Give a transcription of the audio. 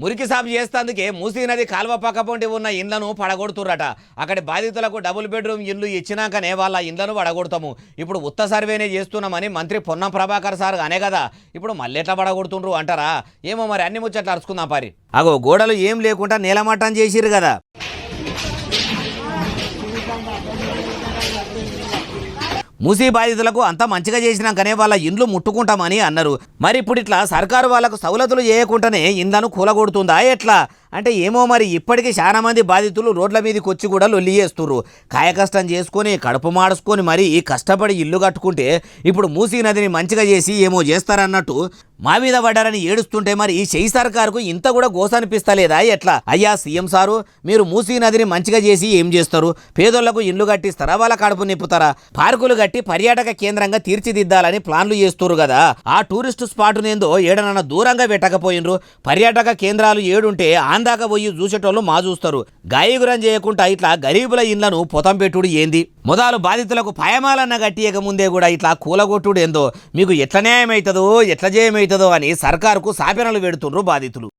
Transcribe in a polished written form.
మురికి సాపు చేస్తేందుకే మూసీ నది కాల్వ పక్కపొంటి ఉన్న ఇండ్లను పడగొడుతుర్రట. అక్కడి బాధితులకు డబుల్ బెడ్రూమ్ ఇల్లు ఇచ్చినాకనే వాళ్ళ ఇండ్లను పడగొడతాము. ఇప్పుడు ఉత్త సర్వేనే చేస్తున్నామని మంత్రి పొన్నం ప్రభాకర్ సార్ అనే కదా, ఇప్పుడు మళ్ళీ ఎట్లా పడగొడుతుండ్రు అంటారా? ఏమో మరి, అన్ని ముచ్చట్లు అరుచుకుందాం పారి. అగో గోడలు ఏం లేకుండా నేలమట్టం చేసిరు కదా. మూసీ బాధితులకు అంతా మంచిగా చేసినాకనే వాళ్ళ ఇండ్లు ముట్టుకుంటామని అన్నారు. మరి ఇప్పుడు ఇట్లా సర్కారు వాళ్ళకు సవలతులు చేయకుండానే ఇండ్లను కూలగొడుతుందా ఎట్లా అంటే ఏమో మరి. ఇప్పటికీ చాలా మంది బాధితులు రోడ్ల మీదకి వచ్చి కూడా లొల్లి చేస్తుర్రు. కాయకష్టం చేసుకొని కడుపు మాడుచుకొని మరి కష్టపడి ఇల్లు కట్టుకుంటే ఇప్పుడు మూసీ నదిని మంచిగా చేసి ఏమో చేస్తారన్నట్టు మా మీద పడ్డారని ఏడుస్తుంటే మరి ఈ చెయ్యి సర్కారుకు ఇంత కూడా గోస అనిపిస్తలేదా ఎట్లా? అయ్యా సీఎం సారు, మీరు మూసీ నదిని మంచిగా చేసి ఏం చేస్తారు? పేదోళ్లకు ఇండ్లు కట్టిస్తారా? వాళ్ళ కడుపు నింపుతారా? పార్కులు కట్టి పర్యాటక కేంద్రంగా తీర్చిదిద్దాలని ప్లాన్లు చేస్తున్నారు కదా. ఆ టూరిస్టు స్పాటునేందో ఏడనన్నా దూరంగా పెట్టకపోయినరు. పర్యాటక కేంద్రాలు ఏడుంటే దాకా పోయి చూసేటోళ్ళు మా చూస్తారు. గాయగురం చేయకుండా ఇట్లా గరీబుల ఇండ్లను పొతం పెట్టుడు ఏంది? మొదలు బాధితులకు పాయమాలన్న గట్టియక ముందే కూడా ఇట్లా కూలగొట్టుడు ఏందో మీకు ఎట్ల న్యాయం అవుతుందో ఎట్ల జయమవుతుందో అని సర్కారుకు సాపెనలు పెడుతుండ్రు బాధితులు.